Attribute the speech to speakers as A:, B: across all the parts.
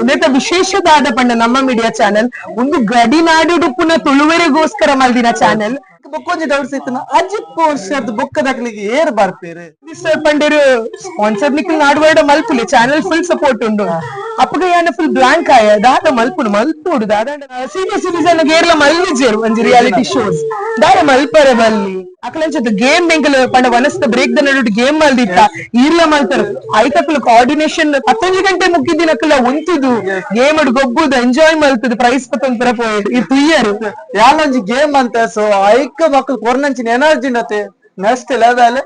A: ಉನ್ನತ ವಿಶೇಷದಾದ ಪಂಡ ನಮ್ಮ ಮೀಡಿಯಾ ಚಾನೆಲ್ ಒಂದು ಗಡಿನಾಡುಡುಪುನ ತುಳುವರಿಗೋಸ್ಕರ ಮಲ್ದಿನ ಚಾನೆಲ್
B: ಬೊಕ್ಕೊಂಜಿ ಡೌಟ್ಸ್ ಇತ್ತು ಅಜಿತ್ ಪೋರ್ಷದ್ ಬೊಕ್ಕದಾಕ್ಲಿಗೆ ಏರ್ ಬರ್ಪೇರು
A: ಪಂಡರು ಸ್ಪಾನ್ಸರ್ ನಿಖಿಲ್ ನಾಡುವಾಡ ಮಲ್ಪುಲೆ ಚಾನೆಲ್ ಫುಲ್ ಸಪೋರ್ಟ್ ಉಂಡು ಅಪ್ಪಗ ಯಾನ ಫುಲ್ ಬ್ಲಾಂಕ್ ಆಯ ದಾದ ಮಲ್ಪುಡು ಮಲ್ಪುಡು ದಾದ ಸೀನಿಯರ್ ಸಿಟಿಸನ್ ಗೇರ್ಲ ಮಲ್ಜೇರು ಒಂಜಿ ರಿಯಾಲಿಟಿ ಶೋಸ್ ದಾದ ಮಲ್ಪರೆ ಬಲ್ಲಿ ಅಕಲಂಚದ ಗೇಮ್ ಬೆಂಕಲ್ ಪಂಡ ವನಸ್ತ ಬ್ರೇಕ್ ದ ನಡುಟ್ ಗೇಮ್ ಮಲ್ದಿತ್ತ ಈರ್ಲ ಮಲ್ತಾರ ಐತಕ್ಲ ಕೋಆರ್ಡಿನೇಷನ್ 11 ಗಂಟೆ ಮುಗಿದಿನಕ್ಲ ಒಂತುದು ಗೇಮ್ ಅಡ್ ಗೊಬ್ಬುದು ಎಂಜಾಯ್ ಮಲ್ತದ ಪ್ರೈಸ್ ಪತ್ತೊಂತರ ಪೋಯ್ ಈ ತುಯ್ಯರು
B: ಯಾನೊಂಜಿ ಗೇಮ್ ಅಂತ ಸೊ ಐಕ ಮಕ್ಕಳು ಕೊರ್ನಂಚಿನ ಎನರ್ಜಿ ನತೆ next level.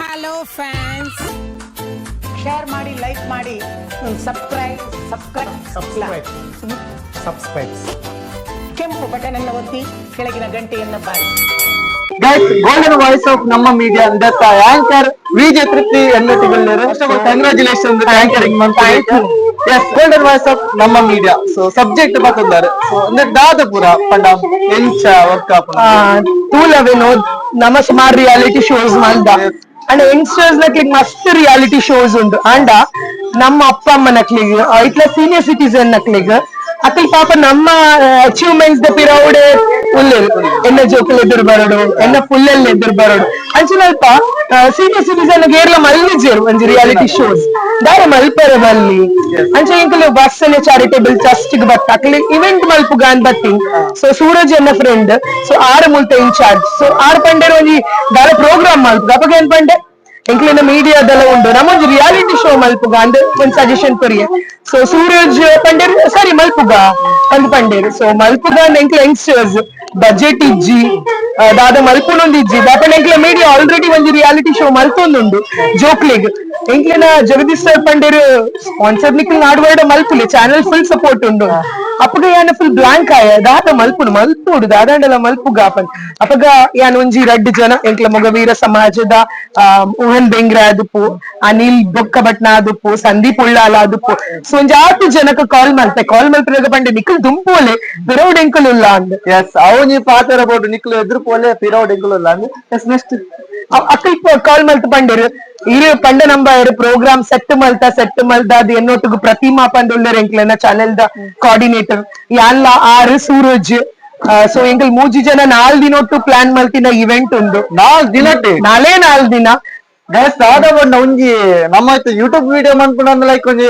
C: Hello fans, share ಮಾಡಿ, ಲೈಕ್ ಮಾಡಿ, ಸಬ್ಸ್ಕ್ರೈಬ್ ಕೆಂಪು ಬಟನ್ ಅನ್ನು ಒತ್ತಿ ಕೆಳಗಿನ ಗಂಟೆಯನ್ನು ಬಾರಿ.
B: ಗೈಸ್, ಗೋಲ್ಡನ್ ವಾಯ್ಸ್ ಆಫ್ ನಮ್ಮ ಮೀಡಿಯಾ ದತ್ತ ಆಂಕರ್ ವಿಜಯ ತೃಪ್ತಿ ಎನ್ನತಿಗೊಳ್ಳರು. Congratulation anchoring as golden voice of ನಮ್ಮ ಮೀಡಿಯಾ. ಸೊ ಸಬ್ಜೆಕ್ಟ್ ಬರ್ತದಾರೆ ಸೊ ಅಂದ್ರೆ ದಾದಪುರ ಪಂಡ ಎಂಚ ವರ್ಕ್
A: ತೂಲ ವಿನೋದ್ ನಮ್ಮ ಸುಮಾರು ರಿಯಾಲಿಟಿ ಶೋಸ್ ಮಲ್ದ ಅಂಡ್ ಯಂಗ್ಸ್ಟರ್ಸ್ ನಕ್ಲಿಗ್ ಮಸ್ತ್ ರಿಯಾಲಿಟಿ ಶೋಸ್ ಉಂಟು ಅಂಡ ನಮ್ಮ ಅಪ್ಪ ಅಮ್ಮ ನಕ್ಲಿಗ್ ಇಟ್ಲ ಸೀನಿಯರ್ ಸಿಟಿಸನ್ ನಕ್ಲಿಗ್ ಅಕಲ್ ಪಾಪ ನಮ್ಮ ಅಚೀವ್ಮೆಂಟ್ಸ್ ದ ಪಿರೌಡ್ ಉಲ್ಲೆರು ಎನ್ನ ಜೋಕಲ್ ಎದುರು ಬರೋಡು ಎನ್ನ ಫುಲ್ ಎದುರು ಬರೋಡು ಅಂಚಿನಲ್ಪ ಸೀನಿಯರ್ ಸಿಟಿಸನ್ ಗೇರ್ಲ ಮಲ್ಜೇರು ಒಂಜಿ ರಿಯಾಲಿಟಿ ಶೋಸ್ ದಾರ ಮಲ್ಪರೆ ಬಲ್ಲಿ ಅಂಚ ಇಂಕಲು ಬಸ್ಸನೆ ಚಾರಿಟೇಬಲ್ ಟ್ರಸ್ಟ್ ಗ್ ಬತ್ತ ಅಕಲಿ ಇವೆಂಟ್ ಮಲ್ಪುಗ ಅನ್ ಬತ್ತಿ. ಸೊ ಸೂರಜ್ ಎನ್ನ ಫ್ರೆಂಡ್ ಸೊ ಆರ್ ಮುಲ್ತ ಇನ್ಚಾರ್ಜ್ ಸೊ ಆರ್ ಪಂಡೇರು ಒಂಜಿ ದಾರ ಪ್ರೋಗ್ರಾಮ್ ಮಲ್ಪುಗ ಅಪಗ ಏನ್ ಪಂಡೆ ಎಂಕ್ಲಿನ ಮೀಡಿಯಾದೆಲ್ಲ ಉಂಡು ನಮ್ಮೊಂದು ರಿಯಾಲಿಟಿ ಶೋ ಮಲ್ಪುಗ ಅಂದ್ ಒಂದ್ ಸಜೆಷನ್ ಕೊರಿಯ. ಸೊ ಸೂರಜ್ ಪಂಡೇರು ಸರಿ ಮಲ್ಪುಗ ಅಂದ್ ಪಂಡೇರು ಸೊ ಮಲ್ಪುಗ ಎಂಕ್ಲ ಯಂಗ್ಸ್ಟರ್ಸ್ ಬಜೆಟ್ ಇಜ್ಜಿ ದಾದ ಮಲ್ಪುನೊಂದು ಇಜ್ಜಿ ದಾಪನ ಎಂಕ್ಲ ಮೀಡಿಯಾ ಆಲ್ರೆಡಿ ಒಂದು ರಿಯಾಲಿಟಿ ಶೋ ಮಲ್ಪೊಂದುಂಡು ಜೋಕ್ಲಿಗ್ ಎಂಕ್ಲಿನ ಜಗದೀಶ್ ಸರ್ ಪಂಡೇರು ಸ್ಪಾನ್ಸರ್ ನಿಖಿಲ್ ನಾಡುವಾಡ ಮಲ್ಪುಲೆ ಚಾನೆಲ್ ಫುಲ್ ಸಪೋರ್ಟ್ ಉಂಡು ಅಪ್ಪಗ ಯಾನ ಫುಲ್ ಬ್ಲಾಂಕ್ ಆಯ ದಾದ ಮಲ್ಪುಡು ದಾದಂಡಲ ಮಲ್ಪುಗ ಅಪಗ ಯಾನ ಒಂಜಿ 2 ಜನ ಎಂಕ್ಲ ಮೊಗವೀರ ಸಮಾಜದ ಊಹನ್ ಬೆಂಗ್ರೆ ಆದುಪ್ಪು, ಅನಿಲ್ ಬೊಕ್ಕ ಭಟ್ನ ಆದುಪ್ಪು, ಸಂದೀಪ್ ಉಳ್ಳಾಲ ಆದುಪ್ಪು ಸೊ ಒಂಜಿ 8 ಜನಕ್ಕೆ ಕಾಲ್ ಮಲ್ಪರೆ ಪಂಡೆ ನಿಖಿಲ್ ದುಂಪೋಲೆ ಪಿರೌಡ್ ಎಂಕಲ್ ಉಲ್ಲ ಅಂದ್
B: ಎಸ್ ಅವನಿ ಪಾತ್ರ ಬೋಡು ನಿಕ್ಲು ಎದುರು ಪೋಲೆ ಪಿರೌಡ್ ಎಂಕಲ್ ಉಲ್ಲ ಅಂದ್ ಎಸ್ ನೆಕ್ಸ್ಟ್
A: ಅಕ್ಕಲ್ ಕಾಲ್ ಮಲ್ತು ಪಂಡೇರು ಇರು ಪಂಡ ನಂಬರ್ ಪ್ರೋಗ್ರಾಮ್ ಸೆಟ್ ಮಲ್ತ ಅದು ಎನ್ನೊಟ್ಟಿಗೆ ಪ್ರತಿಮಾ ಪಂಡುಳ್ಳರ್ ಎಂಕ್ಲೆನ ಚಾನೆಲ್ ದ ಕೋಆರ್ಡಿನೇಟರ್ ಯಾನ್ಲ ಆರ್ ಸೂರಜ್ ಸೊ ಎಂಕಲ್ 3 ಜನ 4 ದಿನೊಟ್ಟು ಪ್ಲಾನ್ ಮಲ್ತಿನ ಇವೆಂಟ್ ಉಂಡು 4 ದಿನ
B: ಗೈಸ್ ದಾದ ಬಂಡ ಒಂಜಿ ನಮ್ಮ ಯೂಟ್ಯೂಬ್ ವಿಡಿಯೋ ಮನ್ಪುಂಡ ಲೈಕ್ ಒಂಜಿ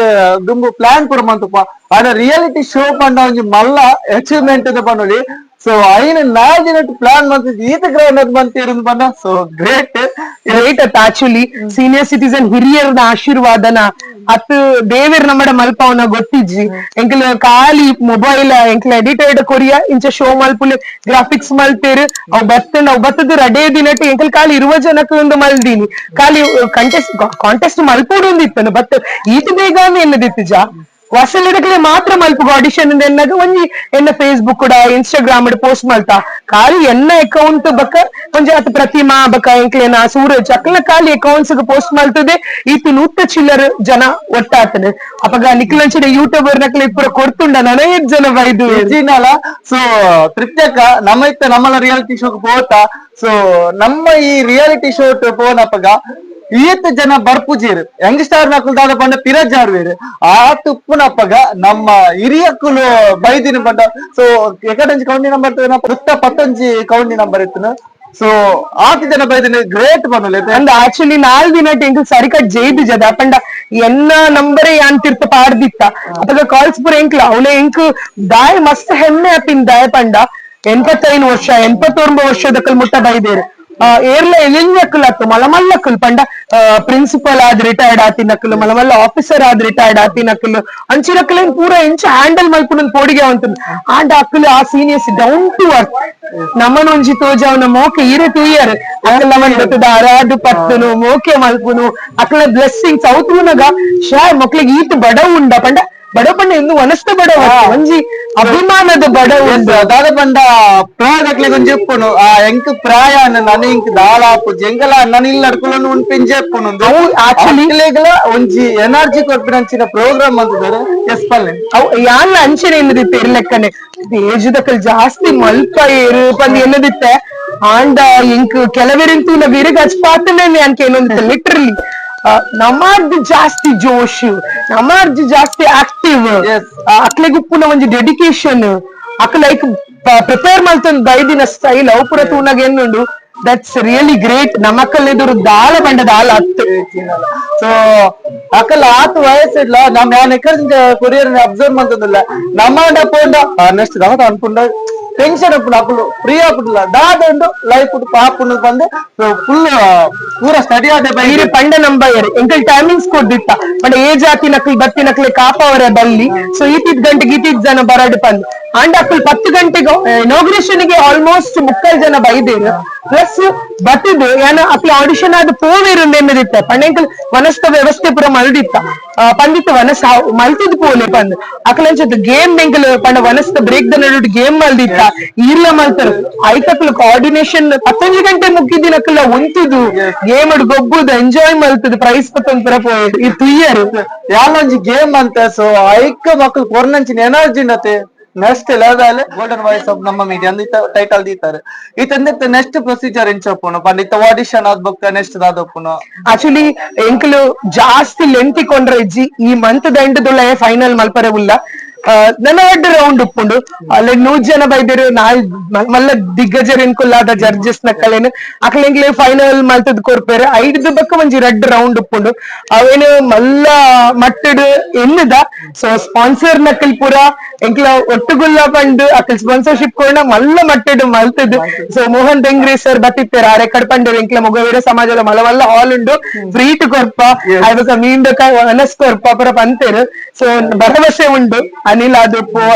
B: ದುಂಬು ಪ್ಲಾನ್ ಪೂರ ಮಂತುಪ್ಪ ಆಡ ರಿಯಾಲಿಟಿ ಶೋ ಪಂಡ ಒಂಜಿ ಮಲ್ಲ ಅಚೀವ್ಮೆಂಟ್ ಪಂಡಿ. ಸೊ ಐನ 4 ದಿನ ಪ್ಲಾನ್ ಮಂತ್ ಈತ ಗ್ರೌಂಡ್ ಮಂತಿರು ಬಂದ ಸೊ ಗ್ರೇಟ್
A: ಅತ್ ಆಕ್ಚುಲಿ ಸೀನಿಯರ್ ಸಿಟಿಸನ್ ಹಿರಿಯರ್ನ ಆಶೀರ್ವಾದನ ಅತ್ ದೇವೇರ್ ನಮ್ಮಡ ಮಲ್ಪವನ ಗೊತ್ತಿಜ್ಜಿ ಎಂಕಲ್ ಖಾಲಿ ಮೊಬೈಲ್ ಎಂಕಲ್ ಎಡಿಟೆಡ್ ಕೊರಿಯಾ ಇಂಚ ಶೋ ಮಲ್ಪುಲೆ ಗ್ರಾಫಿಕ್ಸ್ ಮಲ್ತೇರು ಅವ್ ಬತ್ತದ ರಡೇ ದಿನಟ್ಟು ಎಂಕಲ್ ಖಾಲಿ 20 ಜನಕ್ಕೆ ಒಂದು ಮಲ್ದೀನಿ ಖಾಲಿ ಕಾಂಟೆಸ್ಟ್ ಮಲ್ಪೋಡು ಒಂದಿತ್ತನು ಬಟ್ ಈತ ಬೇಗ ಎನ್ನದಿತ್ತು ಜಾ ವಸಲಿಡಕಲೆ ಮಾತ್ರ ಮಲ್ಪುಗ ಆಡಿಷನ್ ಎನ್ನಾಗ ಒಂಜಿ ಎನ್ನ ಫೇಸ್ಬುಕ್ ಕೂಡ ಇನ್ಸ್ಟಾಗ್ರಾಮ್ ಪೋಸ್ಟ್ ಮಲ್ತಾ ಖಾಲಿ ಎನ್ನ ಅಕೌಂಟ್ ಬಕ್ಕ ಒಂಜಿ ಅತ್ ಪ್ರತಿಮಾ ಬಕ್ಕ ಎಂಕ್ಲೇನ ಸೂರಜ್ ಅಕ್ಲ ಖಾಲಿ ಅಕೌಂಟ್ಸ್ ಪೋಸ್ಟ್ ಮಲ್ತದೆ ಈತು 100 ಚಿಲ್ಲರ್ ಜನ ಒಟ್ಟಾತನೆ ಅಪಗ ನಿಖಿಲಂಚಿನ ಯೂಟ್ಯೂಬರ್ ನಕ್ಲೆ ಪೂರ ಕೊಡ್ತುಂಡ 8 ಜನ ಬೈದು
B: ಜಿನಲ. ಸೊ ತೃಪ್ತಿಯಕ್ಕ ನಮ್ಮಲ್ಲ ರಿಯಾಲಿಟಿ ಶೋಕ್ ಪೋತಾ ಸೊ ನಮ್ಮ ಈ ರಿಯಾಲಿಟಿ ಶೋ ಪೋನಪ್ಪಗ 20 ಜನ ಬರ್ಪುಜೀರು ಯಂಗ್ಸ್ಟಾರ್ ನಕುಲು ದಾದ ಪಂಡ ಪಿರಜಾರ್ವೇರು ಆ ತುಪ್ಪುನಪ್ಪಗ ನಮ್ಮ ಹಿರಿಯಕ್ಕುಲು ಬೈದಿನ ಪಂಡ ಸೊ ಎಕಡಂಜಿ ಕೌಂಡಿ ನಂಬರ್ ವೃತ್ತ 15 ಕೌಂಡಿ ನಂಬರ್ ಇತ್ತು. ಸೊ 8 ಜನ ಬೈದಿನ ಗ್ರೇಟ್ ಪಂಡ ಅಂದ
A: ಆಕ್ಚುಲಿ 4 ದಿನ ಎಂಕಲ್ ಸರಿಕಟ್ ಜೈದು ಜದ ಪಂಡ ಎನ್ನ ನಂಬರೇ ಯಾಂತಿರ್ತ ಪಾಡ್ದಿತ್ತ ಅಪಗ ಕಾಲ್ಸ್ ಪುರ ಎಂಕ್ಲ ಅವಳೆ ಎಂಕ್ ದಾಯ್ ಮಸ್ತ್ ಹೆಮ್ಮೆ ಅಪ್ಪಿನ ದಾಯ ಪಂಡ 85 ವರ್ಷ 89 ವರ್ಷದಕ್ಕಲ್ ಮುಟ್ಟ ಬೈದೇರು ಏರ್ಲ ಎಲಿನ್ಯಕ್ಕಲತ್ತು ಮಲಮಲ್ಲಕ್ಕಲ್ ಪಂಡ ಪ್ರಿನ್ಸಿಪಲ್ ಆದ್ ರಿಟೈರ್ಡ್ ಆತಿನಕ್ಕಲು ಮಲಮಲ್ಲ ಆಫೀಸರ್ ಆದ್ ರಿಟೈರ್ಡ್ ಆತಿನಕ್ಕಲು ಅಂಚಿನಕ್ಕಲೇನ್ ಪೂರ ಇಂಚ ಹ್ಯಾಂಡಲ್ ಮಲ್ಪುನ ಪೋಡಿಗೆ ಅವಂತ ಆಂಡ ಅಕ್ಕಲು ಆ ಸೀನಿಯರ್ಸ್ ಡೌನ್ ಟು ವರ್ಕ್ ನಮ್ಮನ ಒಂಜಿ ತೋಜವನ ಮೋಕೆ ಇರೆ ತುಯ್ಯರ್ ಅಕ್ಕಲ ಮನ್ ಬತ್ತದ ಅರಾದು ಪತ್ತುನು ಮೋಕೆ ಮಲ್ಪುನು ಅಕ್ಕಲ ಬ್ಲೆಸ್ಸಿಂಗ್ಸ್ ಅವತುನಗ ಶಾ ಮಕ್ಳಿಗೆ ಈತ್ ಬಡವು ಉಂಡ ಪಂಡ ಬಡ ಪಂಡ ಇನ್ನು ವನಸ್ತ ಬಡವ ಒಂಜಿ ಅಭಿಮಾನದ ಬಡವು
B: ದಾದ ಪಂಡ ಪ್ರಾಯದಕ್ಲೆ ಒಂಜಿ ಎಪ್ಪುನು ಆ ಎಂಕ್ ಪ್ರಾಯ ನನ ಇಂಕ್ ದಾಳಾಪು ಜಂಗಲ ನನಿಲ್ ನಡ್ಕೊಳ್ಳೋನು ಒಂದು ಪೆಂಜೆಪ್ಪುನು ಅವು ಆಕ್ಚುಲಿ ಒಂಜಿ ಎನರ್ಜಿ ಕೊಡ್ಪಿನಂಚಿನ ಪ್ರೋಗ್ರಾಮ್ ಅಂತಿದ್ದಾರೆ ಎಸ್ ಪಲ್ಲೆ
A: ಅವು ಯಾನ್ ಅಂಚನೆ ಎನ್ನದಿತ್ತೆ ಇರ್ಲೆಕ್ಕನೆ ಏಜದಕ್ಕಲ್ ಜಾಸ್ತಿ ಮಲ್ಪ ಏರು ಪಂದ್ ಎನ್ನದಿತ್ತೆ ಆಂಡ ಇಂಕ್ ಕೆಲವರಿಂತೂ ನ ವಿರಗ ಹಚ್ಪಾತನೇ ಅನ್ಕೆ ಏನೊಂದಿತ್ತೆ ಲಿಟ್ರಲಿ ನಮಾರ್ದು ಜಾಸ್ತಿ ಜೋಶ್ ನಮಾರ್ದು ಜಾಸ್ತಿ ಆಕ್ಟಿವ್
B: Yes.
A: ಅಕ್ಲೆಗ್ ಉಪ್ಪುನ ಒಂಜಿ ಡೆಡಿಕೇಶನ್ ಅಕ್ ಲೈಕ್ ಪ್ರಿಪೇರ್ ಮಲ್ತೊಂದು ಬೈದಿನ ಸ್ಟೈಲ್ ಅವು ಪೂರ ತೂನಾಗ ಎನ್ನುಂಡು ದಟ್ಸ್ ರಿಯಲಿ ಗ್ರೇಟ್ ನಮ್ಮಕ್ಕಲ್ ಎದುರು ದಾಳ ಬಂಡ ದಾಳ ಹತ್ತು
B: ಸೊ ಅಕ್ಕಲ್ಲ ಆತು ವಯಸ್ಸಿಲ್ಲ ನಮ್ ಯಾನ್ ಎಕರೆ ಕೊರಿಯರ್ ಅಬ್ಸರ್ವ್ ಮಾಡ್ತದಿಲ್ಲ ನಮ್ಮ ಪೋಂಡ ನೆಕ್ಸ್ಟ್ ದಾದ ಅನ್ಕೊಂಡ ಟೆನ್ಷನ್ ಅಪ್ಪುಡು ಅಪ್ಪುಡು ಫ್ರೀ ಆಪುಡಿಲ್ಲ ದಾದಂಡು ಲೈಫ್ ಪಾಪುಂಡು ಬಂದು ಫುಲ್ ಪೂರ ಸ್ಟಡಿ ಆದ
A: ಬೈರಿ ಪಂಡ ನಂಬೈರ್ ಎಂಕಲ್ ಟೈಮಿಂಗ್ಸ್ ಕೊಡ್ದಿತ್ತ ಪಂಡ ಏ ಜಾತಿ ನಕ್ಲಿ ಬತ್ತಿ ನಕ್ಲಿ ಕಾಪವರೆ ಬಲ್ಲಿ ಸೊ ಈತಿದ್ ಗಂಟೆಗೆ ಈತಿದ್ ಜನ ಬರಡ್ ಪಂದ್ ಅಂಡ್ ಅಕ್ಕಲ್ 10 ಗಂಟೆಗೆ ಇನಾಗ್ರೇಷನ್ ಗೆ ಆಲ್ಮೋಸ್ಟ್ 30 ಜನ ಬೈದೇರು ಪ್ಲಸ್ ಬತ್ತಿದ್ದು ಏನ ಅಕ್ಲಿ ಆಡಿಷನ್ ಆದ ಪೋವೇರು ನೆನ್ನದಿತ್ತ ಪಂಡೆಂಕಲ್ ವನಸ್ತ ವ್ಯವಸ್ಥೆ ಪೂರ ಮಲ್ದಿತ್ತ ಪಂಡಿತ ವನಸ್ ಮಲ್ತಿದ್ ಪೋಲೆ ಪಂದ್ ಅಕ್ಲಂಚದ ಗೇಮ್ ಎಂಕಲ್ ಪಂಡ ವನಸ್ತ ಬ್ರೇಕ್ ದ ನಡುಟ್ ಗೇಮ್ ಮಲ್ದಿತ್ತ ಈರ್ಲ ಮಲ್ತಾರ ಐತಕ್ಲು ಕೋಆರ್ಡಿನೇಷನ್ 15 ಗಂಟೆ ಮುಗಿದಿನಕ್ಕಲ್ಲ ಒಂತಿದ್ದು ಗೇಮ್ ಅಡ್ ಗೊಬ್ಬುದು ಎಂಜಾಯ್ ಮಲ್ತದ ಪ್ರೈಸ್ ಪತ್ತೊಂದು ಪುರ ಪೋಯರು ಈ ತುಯ್ಯರು
B: ಯಾಲೊಂಜಿ ಗೇಮ್ ಅಂತ ಸೊ ಐಕ ಮಕ್ಕಳು ಕೊರ್ನಂಚಿನ ಎನರ್ಜಿ ನತೆ next level golden voice of ನಮ್ಮ ಮೀಡಿಯಾ ಅಂದಿತ್ತ ಟೈಟಲ್ ದೀತಾರೆ ಇತ್ತ ನೆಕ್ಸ್ಟ್ ಪ್ರೊಸೀಜರ್ ಎಂಚಪ್ಪುನು ಪಂಡಿತ ಆಡಿಷನ್ ಆದ್ ಬೊಕ್ಕ ನೆಕ್ಸ್ಟ್ ದಾದಪ್ಪುನು
A: ಆಕ್ಚುಲಿ ಎಂಕಲು ಜಾಸ್ತಿ ಲೆಂತಿ ಕೊಂಡ್ರೆ ಇಜ್ಜಿ ಈ ಮಂತ್ ಎಂಟದುಳ್ಳ ಫೈನಲ್ ಮಲ್ಪರೆ ಉಲ್ಲ ನನ್ನ ಒಡ್ಡ ರೌಂಡ್ ಉಪ್ಪುಂಡು ಅಲ್ಲಿ 100 ಜನ ಬೈದೇರು ಮಲ್ಲ ದಿಗ್ಗಜರ್ ಎನ್ಕೊಲ್ಲಾದ ಜಡ್ಜಸ್ ನಕ್ಕಲೇನು ಅಕ್ಲೆಂಗ್ಲೆ ಫೈನಲ್ ಮಲ್ತದ್ ಕೊರ್ಪೇರು 5 ಬಕ್ಕ ಒಂಜಿ ರೆಡ್ ರೌಂಡ್ ಉಪ್ಪುಂಡು ಅವೇನು ಮಲ್ಲ ಮಟ್ಟಡ್ ಎನ್ನದ ಸೊ ಸ್ಪಾನ್ಸರ್ ನಕ್ಕಲ್ ಪೂರ ಎಂಕ್ಲ ಒಟ್ಟುಗುಲ್ಲ ಪಂಡು ಅಕಲ್ ಸ್ಪಾನ್ಸರ್ಶಿಪ್ ಕೊಡ ಮಲ್ಲ ಮಟ್ಟಡ್ ಮಲ್ತದ್ ಸೊ ಮೋಹನ್ ಬೆಂಗ್ರೆ ಸರ್ ಬತ್ತಿತ್ತೇರು ಆ ರೆಕಾರ್ಡ್ ಪಂಡು ಎಂಕ್ಲ ಮೊಗವೀರ ಸಮಾಜದ ಮಲ್ಲ ಹಾಲ್ ಉಂಡು ಫ್ರೀಟ್ ಕೊರ್ಪ ಆಯ್ಬಕ ಮೀಂಡ ಅನಸ್ ಕೊರ್ಪ ಪುರ ಪಂತೇರು ಸೊ ಭರವಸೆ ಉಂಡು ಅನಿಲ್ ಅದು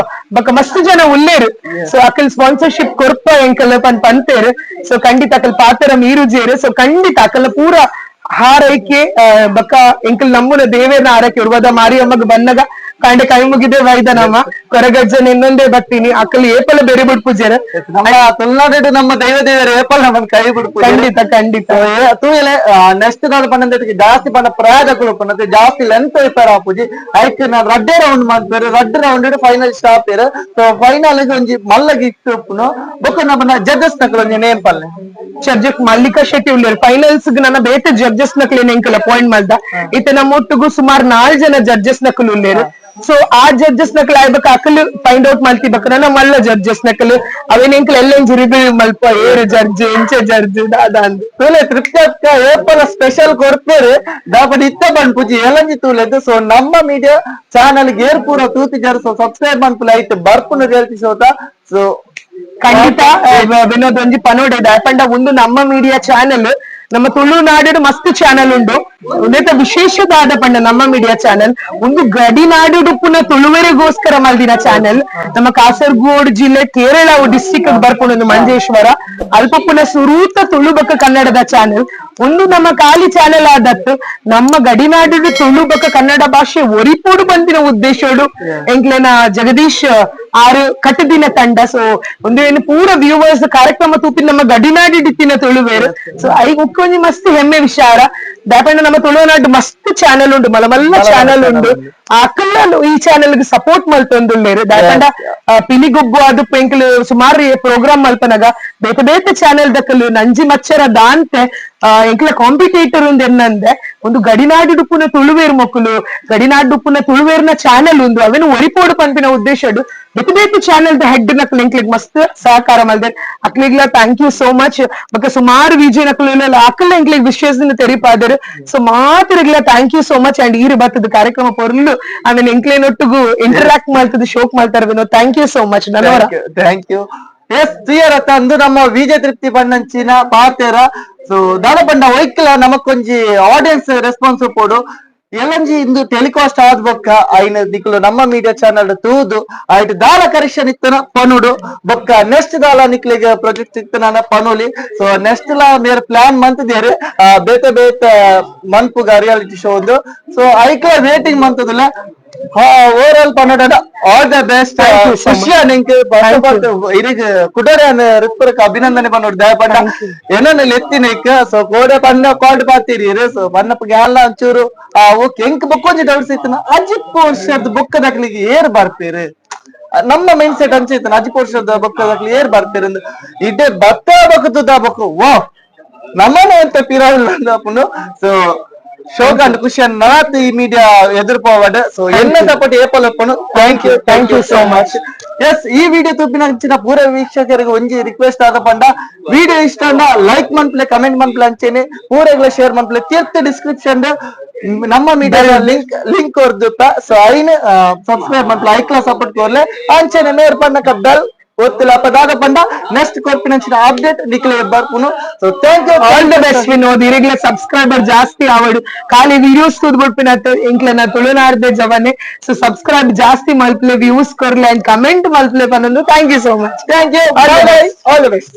A: ಬಕ ಮಸ್ತ್ ಜನ ಉಲ್ಲೇರು ಸೊ ಅಕಲ್ ಸ್ಪಾನ್ಸರ್ಶಿಪ್ ಕೊರ್ಪ ಎಂಕಲ್ ಪಂತೇರು ಸೊ ಖಂಡಿತ ಅಕಲ್ ಪಾತ್ರ ಮೀರುಜೇರು ಸೊ ಖಂಡಿತ ಅಕಲ್ ಪೂರ ಹಾರೈಕೆ ಬಕ ಎಂಕಲ್ ನಮ್ಮನ ದೇವೇನ ಹಾರೈಕೆ ಉರ್ವದ ಮಾರಿಯಮ್ಮಗ್ ಬನ್ನಗ ಕಾಂಡೆ ಕೈ ಮುಗಿದೆ ವೈದ ನಮ್ಮ ಕೊರಗಜ್ಜನ ಇನ್ನೊಂದೇ ಬರ್ತೀನಿ ಅಕ್ಕಲ್ ಏಪಲ ಬೆರೆ ಬಿಡ್ಪುಜೇರ
B: ನಮ್ಮ ತುಳುನಾಡು ನಮ್ಮ ದೈವ ದೇವರು ಏಪಲ್ ನಮ್ಮ ಕೈ ಬಿಡ್ಪು
A: ಖಂಡಿತ ಖಂಡಿತ
B: ತೂಯಲೆ ನೆಕ್ಸ್ಟ್ ನಾಡು ಪನ್ನಂದಕ್ಕೆ ಜಾಸ್ತಿ ಪನ್ನ ಪ್ರಯಾಗಗಳು ಪನ್ನತೆ ಜಾಸ್ತಿ ಲೆಂತ್ ಇರ್ತಾರ ಆಪುಜಿ ಐಕ್ ನಾ ರಡ್ಡೆ ರೌಂಡ್ ಮಾಡ್ತಾರೆ ರಡ್ ರೌಂಡ್ ಫೈನಲ್ ಸ್ಟಾಪ್ ಇರ ಸೊ ಫೈನಲ್ ಒಂಜಿ ಮಲ್ಲಗಿ ಇಟ್ಟುಪ್ಪುನು ಬೊಕ್ಕ ನಮ್ಮ ಜಡ್ಜಸ್ ನಕಲ್ ಒಂಜಿ ನೇಮ್ ಪಲ್ಲೆ
A: ಜಡ್ಜಸ್ ಮಲ್ಲಿಕಾ ಶೆಟ್ಟಿ ಉಳ್ಳೇರು ಫೈನಲ್ಸ್ ನನ್ನ ಬೇತೆ ಜಡ್ಜಸ್ ನಕಲ್ ಎಂಕಲ್ ಅಪಾಯಿಂಟ್ ಮಾಡ್ದ ಇತ್ತ ನಮ್ಮ ಒಟ್ಟಿಗೂ ಸುಮಾರು 4 ಜನ ಜಡ್ಜಸ್ ನಕಲ್ ಉಳ್ಳೇರು ಸೊ ಆ ಜಡ್ಜಸ್ ನಕಲ್ ಆಯ್ಬಕ ಅಕಲ್ ಫೈಂಡ್ ಔಟ್ ಮಲ್ತಿಬಕ ನನ್ನ ಮಲ್ಲ ಜಡ್ಜಸ್ ನಕಲ್ ಅವೇನ್ ಎಂಕಲ್ ಎಲ್ಲೆಂಜಿ ರಿವ್ಯೂ ಮಲ್ಪ ಏರು ಜಡ್ಜ್ ಎಂಚೆ ಜಡ್ಜ್ ದಾದ ಅಂದ್
B: ತೂಲೆ ತೃಪ್ತಕ್ಕ ಏಪಲ ಸ್ಪೆಷಲ್ ಕೊಡ್ತೇರು ದಾಪಡಿ ಇತ್ತ ಬಂದ್ ಪೂಜಿ ಎಲಂಜಿ ತೂಲೆದು ಸೊ ನಮ್ಮ ಮೀಡಿಯಾ ಚಾನಲ್ ಗೇರ್ ಪೂರ ತೂತಿ ಜರ್ ಸೊ ಸಬ್ಸ್ಕ್ರೈಬ್ ಮಾಡ್ಪುಲ ಐತೆ ಬರ್ಪುನ ರಿಯಾಲಿಟಿ ಶೋತ ಸೊ
A: ಖಂಡಿತ ವಿನೋದ್ ಒಂಜಿ ಪನೋಡೆ ದಾಯಪಂಡ ಒಂದು ನಮ್ಮ ಮೀಡಿಯಾ ಚಾನೆಲ್ ನಮ್ಮ ತುಳುನಾಡು ಮಸ್ತ್ ಚಾನೆಲ್ ಉಂಡು ಉಂದೆತ ವಿಶೇಷದಾದ ಪಂಡ ನಮ್ಮ ಮೀಡಿಯಾ ಚಾನೆಲ್ ಒಂದು ಗಡಿನಾಡು ಪುನ ತುಳುವೆರೆಗೋಸ್ಕರ ಮಲ್ದಿನ ಚಾನೆಲ್ ನಮ್ಮ ಕಾಸರಗೋಡು ಜಿಲ್ಲೆ ಕೇರಳ ಡಿಸ್ಟಿಕ್ ಬರ್ಪುಂಡು ಮಂಜೇಶ್ವರ ಅಲ್ಪ ಪುನ ಸುರೂತ ತುಳುಬಕ ಕನ್ನಡದ ಚಾನೆಲ್ ಒಂದು ನಮ್ಮ ಖಾಲಿ ಚಾನೆಲ್ ಆದತ್ತು ನಮ್ಮ ಗಡಿನಾಡು ತುಳುಬಕ ಕನ್ನಡ ಭಾಷೆ ಒರಿಪೋಡು ಬಂದಿನ ಉದ್ದೇಶೋಡು ಎಂಕ್ಲೆನ ಜಗದೀಶ್ ಆರು ಕಟ್ಟದಿನ ತಂಡ ಸೊ ಒಂದು ಏನು ಪೂರ ವ್ಯೂವರ್ಸ್ ಕಾರ್ಯಕ್ರಮ ತೂಪಿ ನಮ್ಮ ಗಡಿನಾಡಿ ಡಿತ್ತಿನ ತುಳುವೇರು ಸೊ ಐ ಉಕ್ಕೊಂಜಿ ಮಸ್ತ್ ಹೆಮ್ಮೆ ವಿಚಾರ ದಾಪಂಡ ನಮ್ಮ ತುಳುನಾಡು ಮಸ್ತ್ ಚಾನೆಲ್ ಉಂಡು ಮಲ್ಲ ಚಾನೆಲ್ ಉಂಡು ಅಕ್ಕಲ್ಲ ಈ ಚಾನೆಲ್ ಗೆ ಸಪೋರ್ಟ್ ಮಲ್ತೊಂದುಳ್ಳೇರು ದಾಪಂಡ ಪಿಲಿಗೊಬ್ಬು ಅದು ಎಂಕಲ್ ಸುಮಾರು ಪ್ರೋಗ್ರಾಮ್ ಮಲ್ಪನಾಗ ಬೇತೆ ಬೇತೆ ಚಾನೆಲ್ ದಕ್ಕಲು ನಂಜಿ ಮಚ್ಚರ ದಾಂತೆ ಎಂಕಲ ಕಾಂಪಿಟೇಟರ್ ಉಂದು ಎನ್ನಂದೆ ಒಂದು ಗಡಿನಾಡು ಡುಪ್ಪುನ ತುಳುವೇರು ಮಕ್ಕಳು ಗಡಿನಾಡು ಡುಪ್ಪುನ ತುಳುವೇರ್ನ ಚಾನೆಲ್ ಉಂದು ಅವೇನು ಒರಿಪೋಡು ಪಂಪಿನ ಉದ್ದೇಶಡು ಬೇತೆ ಬೇತೆ ಚಾನೆಲ್ ದ ಹೆಡ್ ನಕ್ಲು ಎಂಕ್ಲಿಗ್ ಮಸ್ತ್ ಸಹಕಾರ ಮಲ್ದೆ ಅಕ್ಲಿಗ್ಲ ಥ್ಯಾಂಕ್ ಯು ಸೋ ಮಚ್ ಬಕ ಸುಮಾರು ವಿಜಯ ನಕ್ಲು ಅಕ್ಕಲ್ಲ ಎಂಕ್ಲಿಗ್ ವಿಶ್ವಾಸದಿಂದ ತೆರಿಪಾದರು ಸೊ ಮಾತಿರಗ್ಲ thank you so much and ಈರು ಬರ್ತದ ಕಾರ್ಯಕ್ರಮ ಪೊರ್ಲು ಆಮೇಲೆ ಎಂಕ್ಲೇನೊಟ್ಟಿಗೂ ಇಂಟರಾಕ್ಟ್ ಮಾಡ್ತದ ಶೋಕ್ ಮಾಡ್ತಾರೆ Vinod thank you so much ನನವರ
B: ಥ್ಯಾಂಕ್ ಯು ಎಸ್ ತುಯರತ್ತ ಅಂದು ನಮ್ಮ ವಿಜಯ ತೃಪ್ತಿ ಪಂಡಂಚಿನ ಪಾತೆರ ಸೊ ದಾಡ ಪಂಡ ಒಯ್ಕಲ ನಮಕೊಂಜಿ ಆಡಿಯನ್ಸ್ ರೆಸ್ಪಾನ್ಸ್ ಪೋಡು ಎಲಂಜಿ ಇಂದು ಟೆಲಿಕಾಸ್ಟ್ ಆದ್ ಬೊಕ್ಕ ಐನ ದಿಕ್ಕಲು ನಮ್ಮ ಮೀಡಿಯಾ ಚಾನಲ್ ತೂದು ಆಯ್ತು ದಾಲ ಕರೆಕ್ಷನ್ ಇತ್ತನ ಪನುಡು ಬೊಕ್ಕ ನೆಕ್ಸ್ಟ್ ದಾಲ ನಿಕ್ಲಿಗೆ ಪ್ರಾಜೆಕ್ಟ್ ಇತ್ತನ ಪನುಲಿ ಸೊ ನೆಕ್ಸ್ಟ್ ಲಾ ಮೇರೆ ಪ್ಲಾನ್ ಮಂತದೇರು ಬೇತೆ ಬೇತೆ ಮನ್ಪುಗ ರಿಯಾಲಿಟಿ ಶೋ ಒಂದು ಸೊ ಐಕ್ಲ ರೇಟಿಂಗ್ ಮಂತದಲ್ಲ ಓವರ್ ಆಲ್ ಪನ್ನಡ ಆಲ್ ದ ಬೆಸ್ಟ್ ಖುಷಿ ನಿಂಗೆ ಇರಿಗೆ ಕುಡರೆ ರಿಪ್ಪರಕ್ಕೆ ಅಭಿನಂದನೆ ಪನ್ನೋಡು ದಯಪಂಡ ಏನನ್ನ ಎತ್ತಿನ ಸೊ ಕೋಡೆ ಪನ್ನ ಕಾಲ್ಡ್ ಪಾತೀರಿ ಸೊ ಪನ್ನಪ್ಪಗೆ ಎಲ್ಲ ಒಂಚೂರು ಓಕೆ ಎಂಕ್ ಬೊಕ್ಕೊಂಜಿ ಡೌಟ್ಸ್ ಇತ್ತನ ಅಜಿತ್ ವರ್ಷದ ಬೊಕ್ಕದಾಗ್ಲಿಗೆ ಏರ್ ಬರ್ತೀರಿ ನಮ್ಮ ಮೈಂಡ್ ಸೆಟ್ ಅನ್ಸಿತ್ತು ಅಜಿತ್ ವರ್ಷದ ಬೊಕ್ಕದಾಗ್ಲಿ ಏರ್ ಬರ್ತೀರಿ ಇದೇ ಭತ್ತ ಬೊಕ್ಕದ ಬೊಕ್ಕ ವಾ ನಮ್ಮನೆ ಅಂತ ಪಿರಾವಲ್ಲ ಸೊ ಶೋಕ್ ಅಂಡ್ ಖುಷಿ ನಾತ್ ಈ ಮೀಡಿಯಾ ಎದುರು ಪೋವಡ್ ಸೊ ಎನ್ನ ಸಪೋರ್ಟ್ ಏಪಲ್ ಒಪ್ಪನು ಥ್ಯಾಂಕ್ ಯು ಸೋ ಮಚ್. ಎಸ್ ಈ ವಿಡಿಯೋ ತೂಪಿನ ಅಂಚಿನ ಪೂರ ವೀಕ್ಷಕರಿಗೆ ಒಂಜಿ ರಿಕ್ವೆಸ್ಟ್ ಆದ ಪಂಡ ವಿಡಿಯೋ ಇಷ್ಟ ಅಂದ ಲೈಕ್ ಮನ್ಪ್ಲೆ ಕಮೆಂಟ್ ಮನ್ಪ್ಲೆ ಅಂಚೆನೆ ಪೂರೆಗ್ಲ ಶೇರ್ ಮನ್ಪ್ಲೆ ತೀರ್ಥ ಡಿಸ್ಕ್ರಿಪ್ಷನ್ ನಮ್ಮ ಮೀಡಿಯಾ ಲಿಂಕ್ ಕೊರ್ದುತ್ತ ಸೊ ಐನ್ ಸಬ್ಸ್ಕ್ರೈಬ್ ಮನ್ಪ್ಲೆ ಐಕ್ಲ ಸಪೋರ್ಟ್ ಕೊರ್ಲೆ ಅಂಚೆನೆ ಮೇರ್ ಪಂಡ ಕದ್ದಲ್ ಗೊತ್ತಿಲ್ಲ ಪದಾದ ಪಂಡ ನೆಕ್ಸ್ಟ್ ಕೊರ್ಪಿನಂಚಿನ ಅಪ್ಡೇಟ್ ನಿಕ್ಲೆ ಬರ್ಪುನು. So thank you
A: all the best Vinod. ಇರೆಗ್ಲ ಸಬ್ಸ್ಕ್ರೈಬರ್ ಜಾಸ್ತಿ ಆವಡು ಖಾಲಿ ವಿಡಿಯೋಸ್ ತೂದ್ಬಿಡ್ಪಿನ ಇಂಕ್ಲೆನ ತುಳುನಾರ್ದೆ ಜವನೆ. ಸೊ ಸಬ್ಸ್ಕ್ರೈಬ್ ಜಾಸ್ತಿ ಮಲ್ಪ್ಲೆ ವ್ಯೂಸ್ ಕೊರ್ಲೆ ಅಂಡ್ ಕಮೆಂಟ್ ಮಲ್ಪ್ಲೆ ಪನ್ನೊಂದು. Thank you so much.
B: Thank you all the best.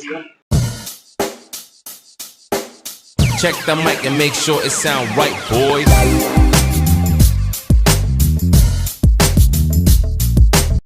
D: Check the mic and make sure it sound right, boys.